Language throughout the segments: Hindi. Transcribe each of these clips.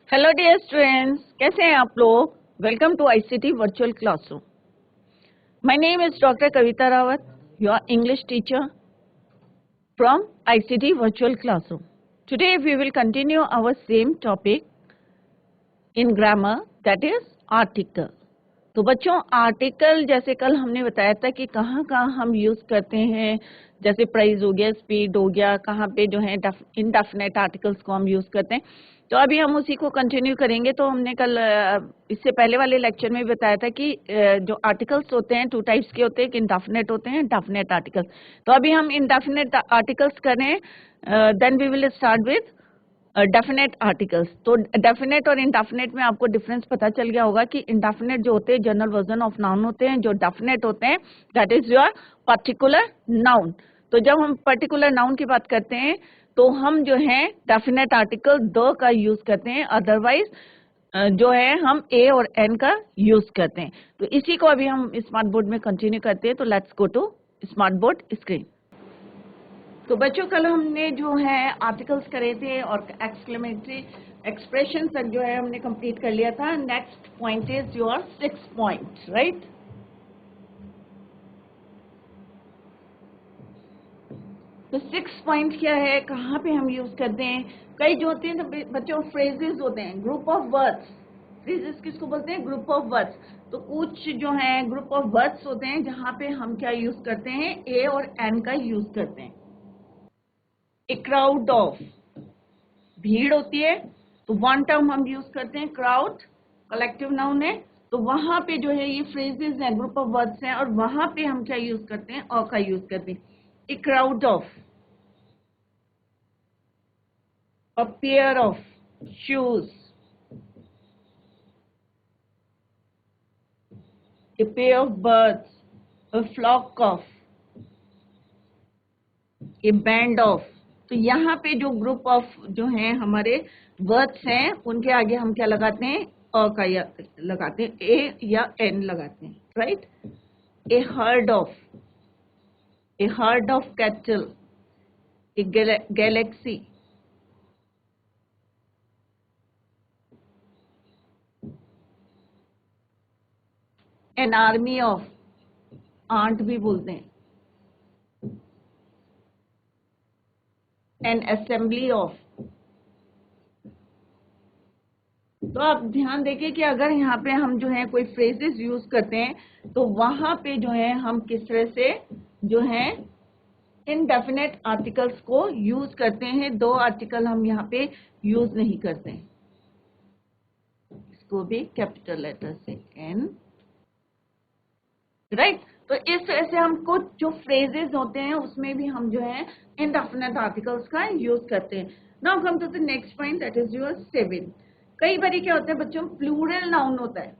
हेलो डियर स्टूडेंट्स, कैसे हैं आप लोग। Welcome to ICT virtual classroom. My name is doctor Kavita Rawat, your English teacher from ICT virtual classroom. Today we will continue our same topic in grammar, that is article. तो बच्चों, आर्टिकल जैसे कल हमने बताया था कि कहाँ कहाँ हम यूज करते हैं, जैसे प्राइस हो गया, स्पीड हो गया, कहाँ पे जो है इनडेफिनेट आर्टिकल्स को हम यूज करते हैं. तो अभी हम उसी को कंटिन्यू करेंगे. तो हमने कल इससे पहले वाले लेक्चर में भी बताया था कि जो आर्टिकल्स होते हैं टू टाइप्स के होते हैं, इंडेफिनेट होते हैं, डेफिनेट आर्टिकल्स. तो अभी हम इंडेफिनेट आर्टिकल्स करें, then we will start with definite articles. तो डेफिनेट और इंडेफिनेट में आपको डिफरेंस पता चल गया होगा कि इंडेफिनेट जो होते हैं जनरल वर्जन ऑफ नाउन होते हैं, जो डेफिनेट होते हैं that is your particular noun. तो जब हम पर्टिकुलर नाउन की बात करते हैं तो हम जो है डेफिनेट आर्टिकल द का यूज करते हैं, अदरवाइज जो है हम ए और एन का यूज करते हैं. तो इसी को अभी हम स्मार्ट बोर्ड में कंटिन्यू करते हैं. तो let's go to smart board screen. तो बच्चों, कल हमने जो है आर्टिकल्स करे थे और एक्सक्लेमेटरी एक्सप्रेशन तक जो है हमने कंप्लीट कर लिया था. Next point is your 6 point, right. तो 6 पॉइंट क्या है, कहाँ पे हम यूज करते हैं. कई जो होते हैं तो बच्चों फ्रेजेस होते हैं, ग्रुप ऑफ वर्ड्स. फ्रेजेस किसको बोलते हैं? Group of words. तो कुछ जो है ग्रुप ऑफ वर्ड्स होते हैं जहाँ पे हम क्या यूज करते हैं, ए और एन का यूज करते हैं. ए क्राउड ऑफ, भीड़ होती है तो वन टर्म हम यूज करते हैं क्राउड, कलेक्टिव नाउन है. तो वहां पे जो है ये फ्रेजेस हैं, ग्रुप ऑफ वर्ड्स हैं, और वहां पे हम क्या यूज करते हैं, और का यूज करते हैं. A crowd of, a pair of shoes, a pair of birds, a flock of, a band of. तो यहाँ पे जो ग्रुप ऑफ जो है हमारे वर्ड्स हैं उनके आगे हम क्या लगाते हैं, अ का या लगाते हैं, ए या एन लगाते हैं, right. A herd of, a herd of cattle, a galaxy, an army of, ant भी बोलते हैं, an assembly of. तो आप ध्यान देखिए कि अगर यहाँ पे हम जो है कोई फ्रेजेस यूज करते हैं तो वहां पे जो है हम किस तरह से जो है इनडेफिनेट आर्टिकल्स को यूज करते हैं. दो आर्टिकल हम यहाँ पे यूज नहीं करते हैं. इसको भी कैपिटल लेटर से एन, राइट. तो इस तरह से हम कुछ जो फ्रेजेस होते हैं उसमें भी हम जो है इनडेफिनेट आर्टिकल्स का यूज करते हैं. Now come to the next point, that is your 7. कई बार क्या होता है बच्चों, प्लूरल नाउन होता है,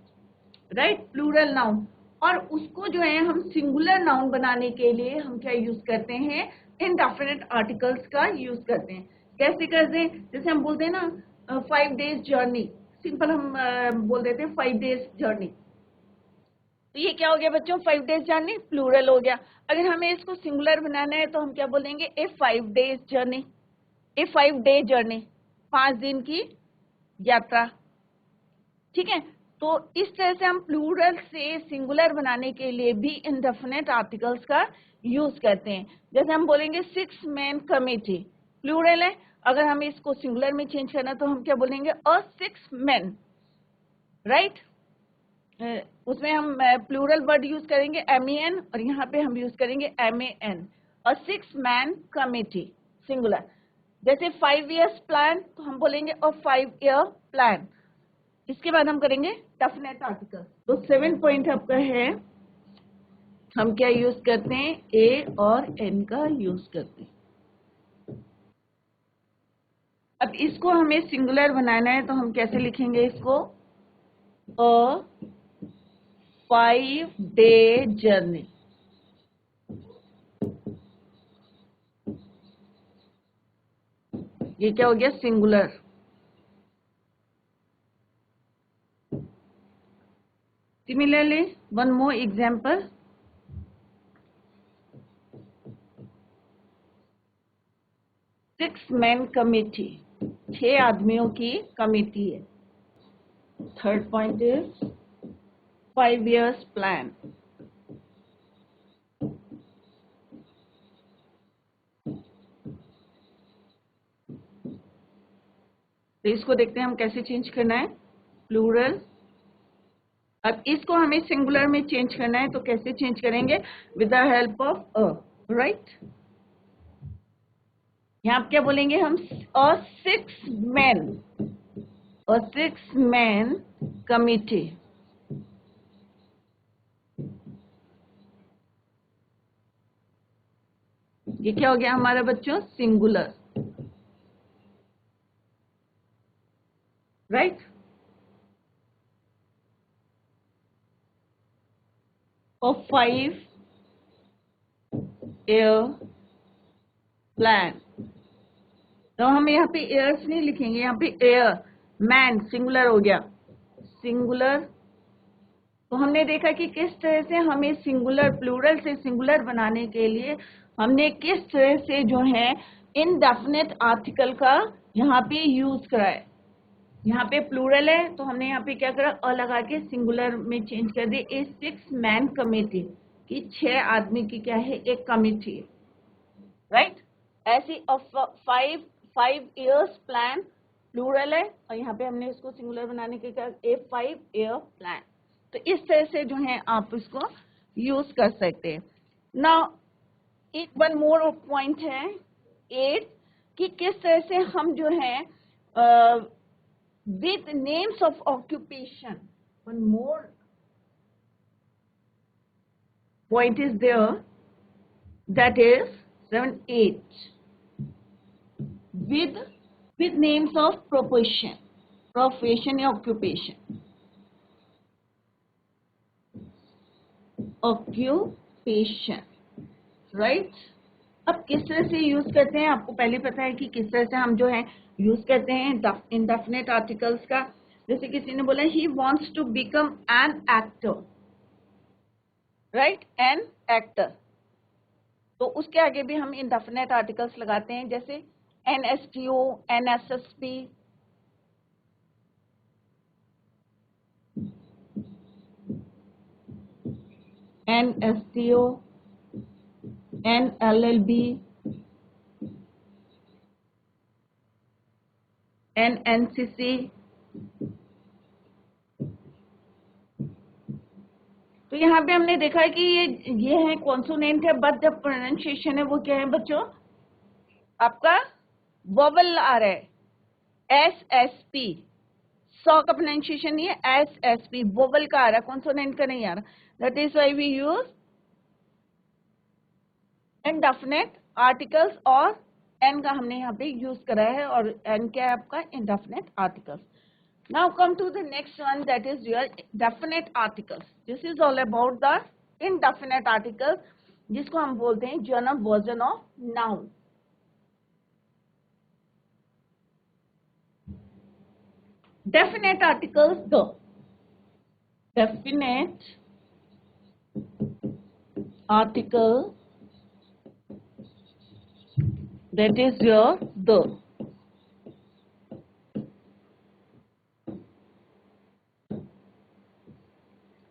राइट, प्लूरल नाउन. और उसको जो है हम सिंगुलर नाउन बनाने के लिए हम क्या यूज करते हैं, इनडेफिनेट आर्टिकल्स का यूज करते हैं. कैसे करते हैं, जैसे हम बोलते हैं ना 5 days जर्नी, सिंपल हम बोल देते हैं 5 days जर्नी. तो ये क्या हो गया बच्चों, 5 days जर्नी प्लूरल हो गया. अगर हमें इसको सिंगुलर बनाना है तो हम क्या बोलेंगे, ए 5 days जर्नी, ए 5 day जर्नी, 5 दिन की यात्रा. ठीक है. तो इस तरह से हम प्लूरल से सिंगुलर बनाने के लिए भी इनडेफिनेट आर्टिकल्स का यूज करते हैं. जैसे हम बोलेंगे 6 men कमेटी, प्लूरल है. अगर हमें इसको सिंगुलर में चेंज करना तो हम क्या बोलेंगे, अ 6 men, राइट. उसमें हम प्लूरल वर्ड यूज करेंगे MEN, और यहाँ पे हम यूज करेंगे MAN, और 6 man कमेटी, सिंगुलर. जैसे 5 years प्लान तो हम बोलेंगे अ 5 year प्लान. इसके बाद हम करेंगे डेफिनेट आर्टिकल. तो 7 पॉइंट आपका है, हम क्या यूज करते हैं, ए और एन का यूज करते हैं. अब इसको हमें सिंगुलर बनाना है तो हम कैसे लिखेंगे इसको, अ 5 day जर्नी. ये क्या हो गया, singular. Similarly one more example, 6 men committee. 6 आदमियों की कमेटी है। Third point is 5 years plan. तो इसको देखते हैं हम कैसे चेंज करना है, प्लूरल। अब इसको हमें सिंगुलर में चेंज करना है, तो कैसे चेंज करेंगे, with the help of a, right. यहाँ क्या बोलेंगे हम, अ 6 men कमिटी। ये क्या हो गया हमारा बच्चों, सिंगुलर, राइट। और 5 year प्लान। तो हम यहाँ पे एयर्स नहीं लिखेंगे, यहाँ पे एयर, मैन सिंगुलर हो गया, सिंगुलर। तो हमने देखा कि किस तरह से हमें सिंगुलर, प्लूरल से सिंगुलर बनाने के लिए हमने किस तरह से जो है इनडेफिनेट आर्टिकल का यहाँ पे यूज करा है। यहाँ पे प्लूरल है तो हमने यहाँ पे क्या करा, अ लगा के सिंगुलर में चेंज कर दिया। ए 6 मैन कमेटी की 6 आदमी की क्या है, एक कमेटी, राइट। ऐसी 5 years प्लान प्लूरल है और यहाँ पे हमने इसको सिंगुलर बनाने के क्या, ए 5 year प्लान। तो इस तरह से जो है आप इसको यूज कर सकते हैं। नाउ एक वन मोर पॉइंट है 8, कि किस तरह से हम जो है with names of occupation, one more point is there, that is 7 8, with names of profession या occupation, राइट। अब किस तरह से यूज करते हैं, आपको पहले पता है कि किस तरह से हम जो है यूज करते हैं इंडेफिनेट आर्टिकल्स का। जैसे किसी ने बोला he wants to become an actor, right, an actor, तो उसके आगे भी हम इंडेफिनेट आर्टिकल्स लगाते हैं, जैसे NSTO, NSSP, NSTO, NLLB, NNCC। तो यहाँ पे हमने देखा है कि ये है कॉन्सोनेंट है, बट जब प्रोनाउंसिएशन है वो क्या है बच्चों, आपका वोवल आ रहा है, SSP। सॉ का प्रोनाउंसिएशन नहीं है, SSP वोवल का आ रहा है, कॉन्सोनेंट का नहीं आ रहा। That is why we use indefinite articles, और एन का हमने यहाँ पे यूज करा है, और एन क्या है आपका, indefinite articles. Now come to the next one, that is your definite articles. This is all about the indefinite articles, जिसको हम बोलते हैं journal version of noun. Definite articles, the definite article, that is your the।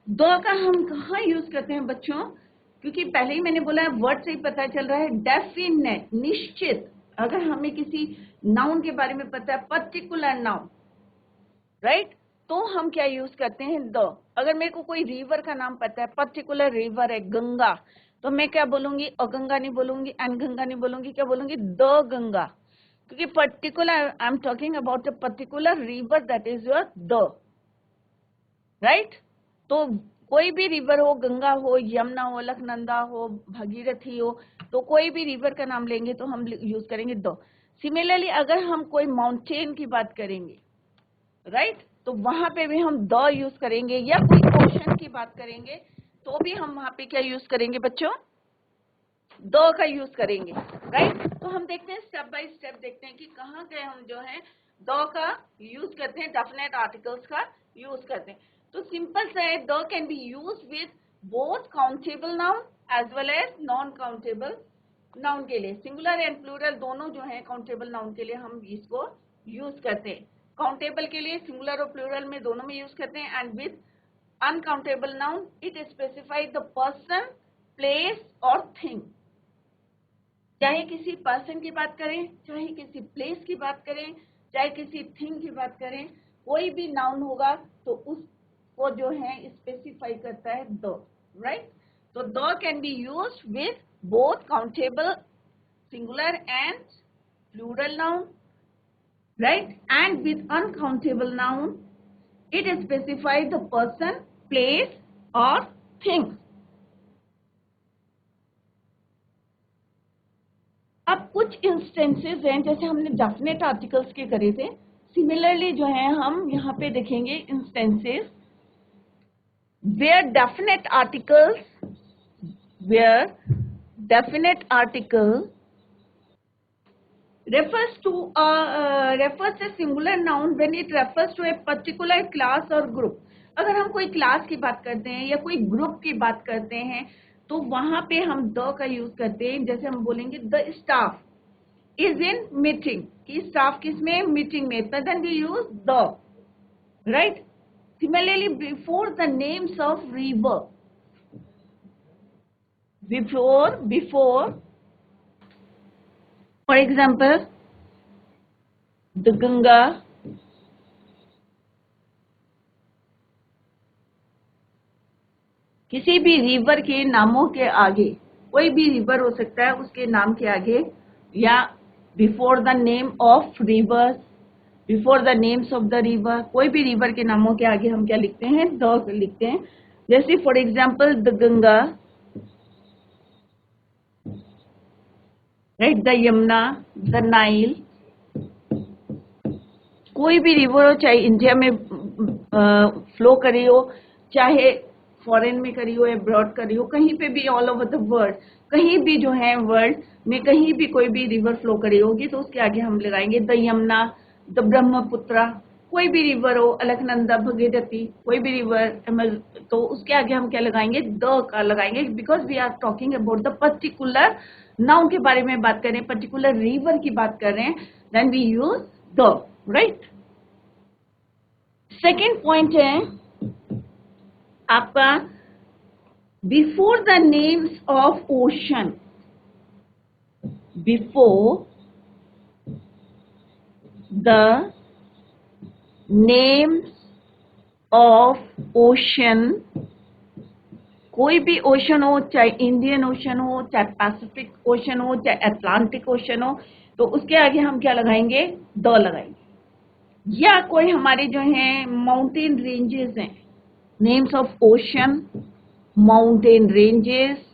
The का हम कहाँ यूज करते हैं बच्चों, क्योंकि पहले ही मैंने बोला है, वर्ड से ही पता चल रहा है, डेफिनेट, निश्चित। अगर हमें किसी नाउन के बारे में पता है, पर्टिकुलर नाउन, राइट, तो हम क्या यूज करते हैं, द। अगर मेरे को कोई रिवर का नाम पता है, पर्टिकुलर रिवर है गंगा, तो मैं क्या बोलूंगी, अगंगा नहीं बोलूंगी, गंगा नहीं बोलूंगी, क्या बोलूंगी, द गंगा, क्योंकि particular I am talking about a particular river, that is your the, right. तो कोई भी रिवर हो, गंगा हो, यमुना हो, अलकनंदा हो, भागीरथी हो, तो कोई भी रिवर का नाम लेंगे तो हम यूज करेंगे द। सिमिलरली अगर हम कोई माउंटेन की बात करेंगे, राइट, तो वहां पे भी हम द यूज करेंगे, या कोई ओशन की बात करेंगे तो भी हम वहां पे क्या यूज करेंगे बच्चों, द का यूज करेंगे, राइट। तो हम देखते हैं स्टेप बाय स्टेप, देखते हैं कि कहाँ गए हम जो है द का यूज करते हैं, डेफिनेट आर्टिकल्स का यूज करते हैं। तो सिंपल सा है, the can be use with both countable noun as well as non countable noun के लिए, सिंगुलर एंड प्लूरल दोनों जो है काउंटेबल नाउन के लिए हम इसको यूज करते हैं। काउंटेबल के लिए सिंगुलर और प्लूरल में दोनों में यूज करते हैं। And with uncountable noun it specifies the person, place और थिंग। चाहे किसी पर्सन की बात करें, चाहे किसी प्लेस की बात करें, चाहे किसी थिंग की बात करें, कोई भी नाउन होगा तो उसको जो है स्पेसिफाई करता है द, राइट। तो the can be used with both countable singular and plural noun, right? And with uncountable noun it specifies the person, place or thing. अब कुछ इंस्टेंसेस हैं, जैसे हमने डेफिनेट आर्टिकल्स के करे थे, सिमिलरली जो है हम यहाँ पे देखेंगे instances where definite article refers a singular noun when it refers to a particular class or group. अगर हम कोई क्लास की बात करते हैं या कोई ग्रुप की बात करते हैं तो वहां पे हम द का यूज करते हैं। जैसे हम बोलेंगे the staff is in meeting, कि स्टाफ किसमें, मीटिंग में, then we use the, right. Similarly before the names of river, before for example the Ganga, किसी भी रिवर के नामों के आगे, कोई भी रिवर हो सकता है उसके नाम के आगे, या before the name of river, before the names of the river, कोई भी रिवर के नामों के आगे हम क्या लिखते हैं, द लिखते हैं। जैसे for example the Ganga, right, the Yamuna, the Nile. कोई भी रिवर हो, चाहे इंडिया में फ्लो करी हो, चाहे फॉरेन में करी हो, अब्रॉड करी हो, कहीं पे भी ऑल ओवर द वर्ल्ड, कहीं भी जो है वर्ल्ड में कहीं भी कोई भी रिवर फ्लो करी होगी तो उसके आगे हम लगाएंगे द यमुना, द ब्रह्मपुत्रा। कोई भी रिवर हो, अलकनंदा, भगीरथी, कोई भी रिवर, तो उसके आगे हम क्या लगाएंगे, द का लगाएंगे, because we are talking about the particular noun के बारे में बात कर रहे हैं, पर्टिकुलर रिवर की बात कर रहे हैं, then we use the, right. Second point है आपका before the names of ocean, before the names of ocean, कोई भी ओशन हो, चाहे इंडियन ओशन हो, चाहे पैसिफिक ओशन हो, चाहे अटलांटिक ओशन हो, तो उसके आगे हम क्या लगाएंगे, द लगाएंगे। या कोई हमारे जो है माउंटेन रेंजेस हैं, names of ocean, mountain ranges,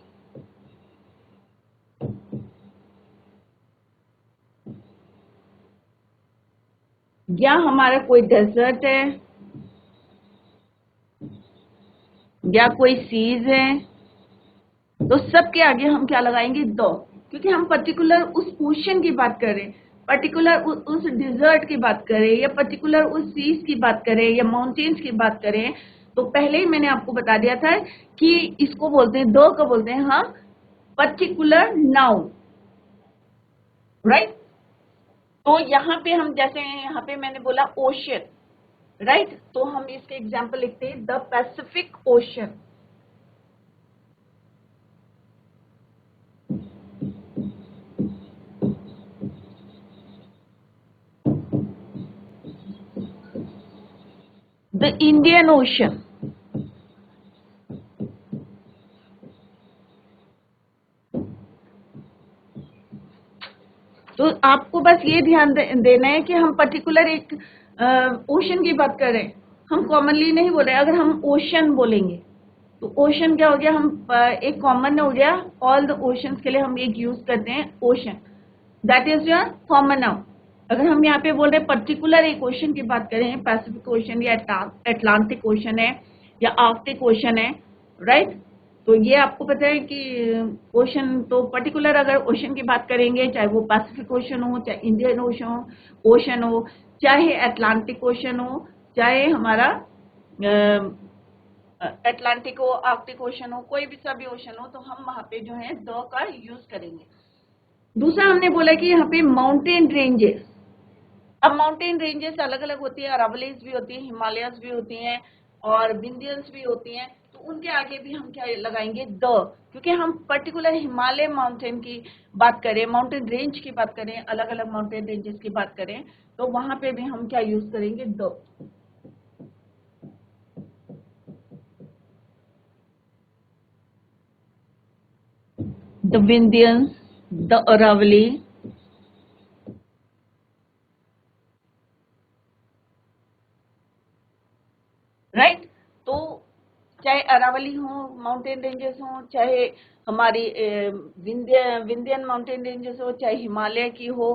या हमारा कोई डेजर्ट है, या कोई सीज है, तो सबके आगे हम क्या लगाएंगे, दो, क्योंकि हम पर्टिकुलर उस ओशन की बात कर रहे हैं, पर्टिकुलर उस डिजर्ट की बात करें, या पर्टिकुलर उस सीज की बात करें, या माउंटेन्स की बात करें, तो पहले ही मैंने आपको बता दिया था कि इसको बोलते हैं, दो को बोलते हैं हम पर्टिकुलर नाउन, राइट। तो यहाँ पे हम, जैसे यहाँ पे मैंने बोला ओशन, राइट, तो हम इसके एग्जाम्पल लिखते हैं the Pacific ocean, the Indian ocean. तो आपको बस ये ध्यान देना है कि हम पर्टिकुलर एक ओशन की बात कर रहे हैं, हम कॉमनली नहीं बोल रहे। अगर हम ओशन बोलेंगे तो ओशन क्या हो गया, हम एक कॉमन हो गया, ऑल द ओशंस के लिए हम एक यूज करते हैं ocean, that is your common noun. अगर हम यहाँ पे बोल रहे हैं पर्टिकुलर एक ओशन की बात करें, पैसिफिक ओशन या अटलांटिक ओशन है या आर्कटिक ओशन है, राइट, तो ये आपको पता है कि ओशन, तो पर्टिकुलर अगर ओशन की बात करेंगे, चाहे वो पैसिफिक ओशन हो, चाहे इंडियन ओशन हो, चाहे अटलांटिक ओशन हो, चाहे हमारा अटलांटिक हो, आर्कटिक ओशन हो, कोई भी सा भी ओशन हो, तो हम वहां पे जो है द का यूज करेंगे। दूसरा हमने बोला कि यहाँ पे माउंटेन रेंजेस, अब माउंटेन रेंजेस अलग अलग होती है, अरावलीज भी होती है, हिमालयस भी होती हैं और विंध्यंस भी होती हैं, तो उनके आगे भी हम क्या लगाएंगे द, क्योंकि हम पर्टिकुलर हिमालय माउंटेन की बात करें, माउंटेन रेंज की बात करें, अलग अलग माउंटेन रेंजेस की बात करें, तो वहां पे भी हम क्या यूज करेंगे the. The Vindhyans, the Aravalli, right. तो चाहे अरावली हो माउंटेन रेंजेस हो, चाहे हमारी विंध्यन माउंटेन रेंजेस हो, चाहे हिमालय की हो,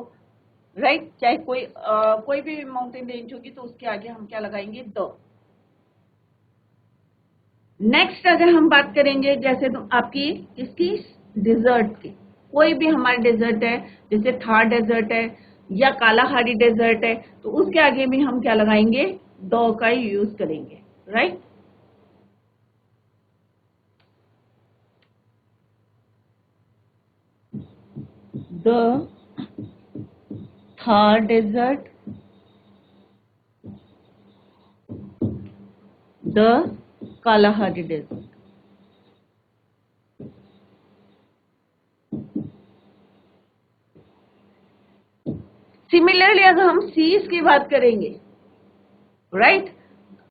राइट, चाहे कोई भी माउंटेन रेंज होगी तो उसके आगे हम क्या लगाएंगे द। नेक्स्ट अगर हम बात करेंगे जैसे तो आपकी इसकी डिजर्ट की, कोई भी हमारा डेजर्ट है, जैसे थार डेजर्ट है या कालाहारी डेजर्ट है, तो उसके आगे भी हम क्या लगाएंगे द का यूज करेंगे, right. The Thar desert, the Kalahari desert. Similarly अगर हम सीज की बात करेंगे, राइट,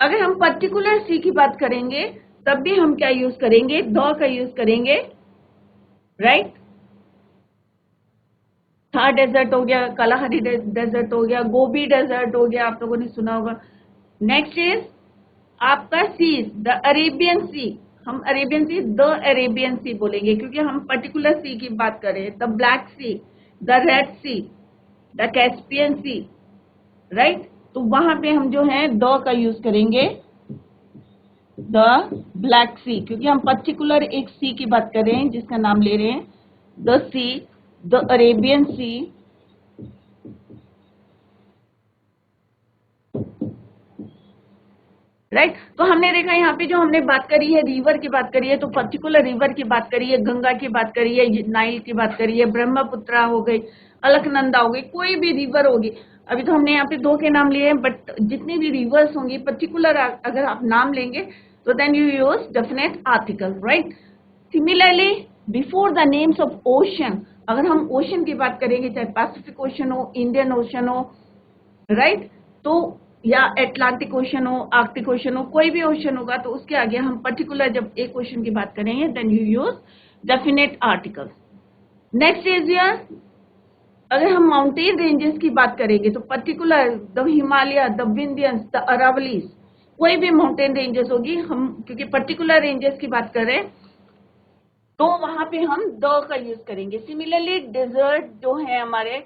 अगर हम पर्टिकुलर सी की बात करेंगे तब भी हम क्या यूज करेंगे द का यूज करेंगे, राइट। थार डेजर्ट हो गया, कालाहारी डेजर्ट हो गया, गोबी डेजर्ट हो गया, आप लोगों ने सुना होगा। नेक्स्ट इज आपका सीज, द अरेबियन सी, हम Arabian Sea the Arabian Sea बोलेंगे क्योंकि हम पर्टिकुलर सी की बात करें। The black C, the Red Sea, the Caspian Sea, right. तो वहां पे हम जो है द का यूज करेंगे, द ब्लैक सी, क्योंकि हम पर्टिकुलर एक सी की बात कर रहे हैं जिसका नाम ले रहे हैं the sea, the Arabian Sea, right. तो हमने देखा यहाँ पे जो हमने बात करी है रिवर की बात करी है, तो पर्टिकुलर रिवर की बात करी है, गंगा की बात करी है, नाइल की बात करी है, ब्रह्मपुत्रा हो गई, अलकनंदा हो गई, कोई भी रिवर होगी। अभी तो हमने यहाँ पे दो के नाम लिए हैं, बट जितनी भी रिवर्स होंगी पर्टिकुलर अगर आप नाम लेंगे तो then you use definite article, right. Similarly before the names of ocean, अगर हम ओशन की बात करेंगे, चाहे पैसिफिक ओशन हो, इंडियन ओशन हो, राइट, तो या एटलांटिक ओशन हो, आर्कटिक ओशन हो, कोई भी ओशन होगा तो उसके आगे हम पर्टिकुलर जब एक ओशन की बात करेंगे then you use definite article. Next is yeah, अगर हम माउंटेन रेंजेस की बात करेंगे तो particular the Himalaya, the Vindhyans, the Aravallis, कोई भी माउंटेन रेंजेस होगी, हम क्योंकि पर्टिकुलर रेंजेस की बात कर रहे हैं तो वहां पे हम द का यूज करेंगे। सिमिलरली डेजर्ट जो है हमारे,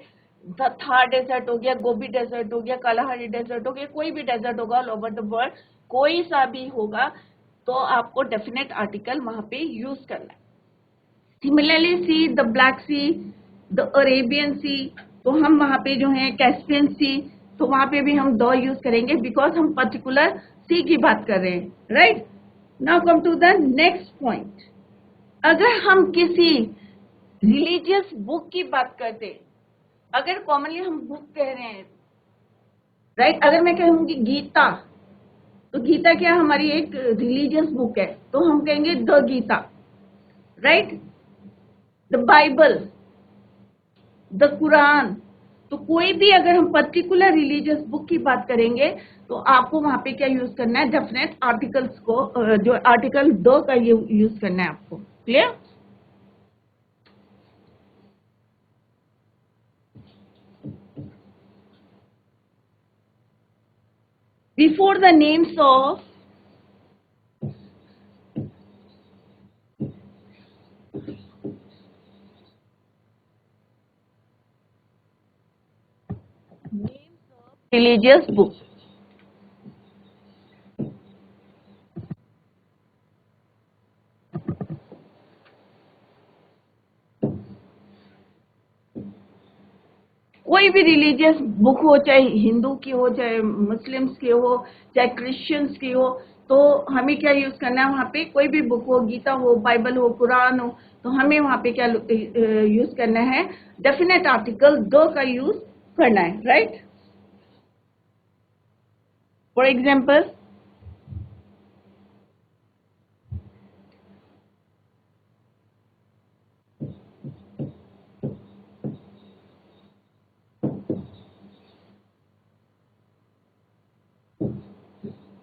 थार डेजर्ट हो गया, गोबी डेजर्ट हो गया, कालाहारी डेजर्ट हो गया, कोई भी डेजर्ट होगा ऑल ओवर द वर्ल्ड, कोई सा भी होगा तो आपको डेफिनेट आर्टिकल वहां पे यूज करना है। Similarly sea, the black C, the Arabian sea, तो हम वहां पे जो है कैस्पियन सी, तो वहां पे भी हम द यूज करेंगे बिकॉज हम पर्टिकुलर सी की बात कर रहे हैं, right. Now come to the next point, अगर हम किसी रिलीजियस बुक की बात करते, अगर कॉमनली हम बुक कह रहे हैं, राइट, अगर मैं कहूंगी गीता, तो गीता क्या हमारी एक रिलीजियस बुक है, तो हम कहेंगे the Gita, right. The Bible, the Quran, तो कोई भी अगर हम पर्टिकुलर रिलीजियस बुक की बात करेंगे तो आपको वहां पे क्या यूज करना है, डेफिनेट आर्टिकल्स को, जो आर्टिकल द का यूज करना है आपको, clear. Before the names of religious book, कोई भी रिलीजियस बुक हो, चाहे हिंदू की हो, चाहे मुस्लिम्स की हो, चाहे क्रिश्चियंस की हो, तो हमें क्या यूज करना है वहां पे, कोई भी बुक हो, गीता हो, बाइबल हो, कुरान हो, तो हमें वहां पे क्या यूज करना है, डेफिनेट आर्टिकल द का यूज करना है, right. For example,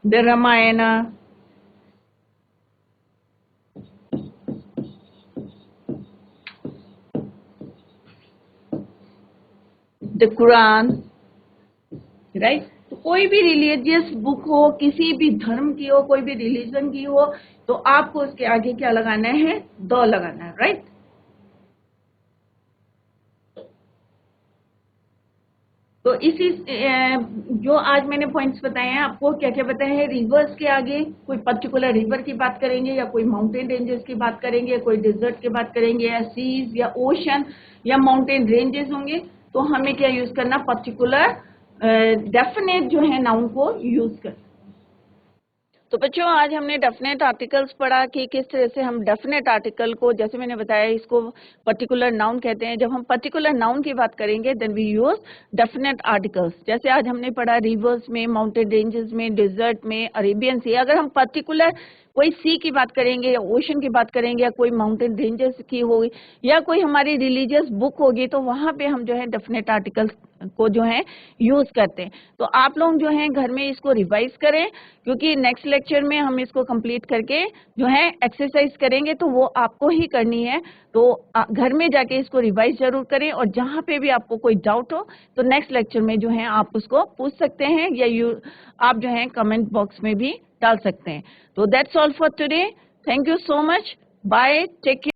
the Ramayana, the Quran, right. तो कोई भी रिलीजियस बुक हो, किसी भी धर्म की हो, कोई भी रिलीजन की हो, तो आपको उसके आगे क्या लगाना है? द लगाना है, राइट। तो इसी जो आज मैंने पॉइंट्स बताए हैं आपको, क्या क्या बताया है? रिवर्स के आगे कोई पर्टिकुलर रिवर की बात करेंगे, या कोई माउंटेन रेंजेस की बात करेंगे, या कोई डिजर्ट की बात करेंगे, या सीज या ओशन या माउंटेन रेंजेस होंगे, तो हमें क्या यूज करना? पर्टिकुलर डेफिनेट जो है नाउन को यूज कर। तो बच्चों आज हमने डेफिनेट आर्टिकल्स पढ़ा कि किस तरह से हम डेफिनेट आर्टिकल को, जैसे मैंने बताया, इसको पर्टिकुलर नाउन कहते हैं। जब हम पर्टिकुलर नाउन की बात करेंगे then we use definite articles. जैसे आज हमने पढ़ा रिवर्स में, माउंटेन रेंजेस में, डिजर्ट में, अरेबियन सी। अगर हम पर्टिकुलर कोई सी की बात करेंगे, या ओशन की बात करेंगे, या कोई माउंटेन रेंजेस की होगी, या कोई हमारी रिलीजियस बुक होगी, तो वहां पे हम जो है डेफिनेट आर्टिकल्स को जो है यूज करते हैं। तो आप लोग जो है घर में इसको रिवाइज करें, क्योंकि नेक्स्ट लेक्चर में हम इसको कंप्लीट करके जो है एक्सरसाइज करेंगे, तो वो आपको ही करनी है। तो घर में जाके इसको रिवाइज जरूर करें, और जहां पे भी आपको कोई डाउट हो तो नेक्स्ट लेक्चर में जो है आप उसको पूछ सकते हैं, या आप जो है कमेंट बॉक्स में भी डाल सकते हैं। तो that's all for today. Thank you so much. Bye, take care.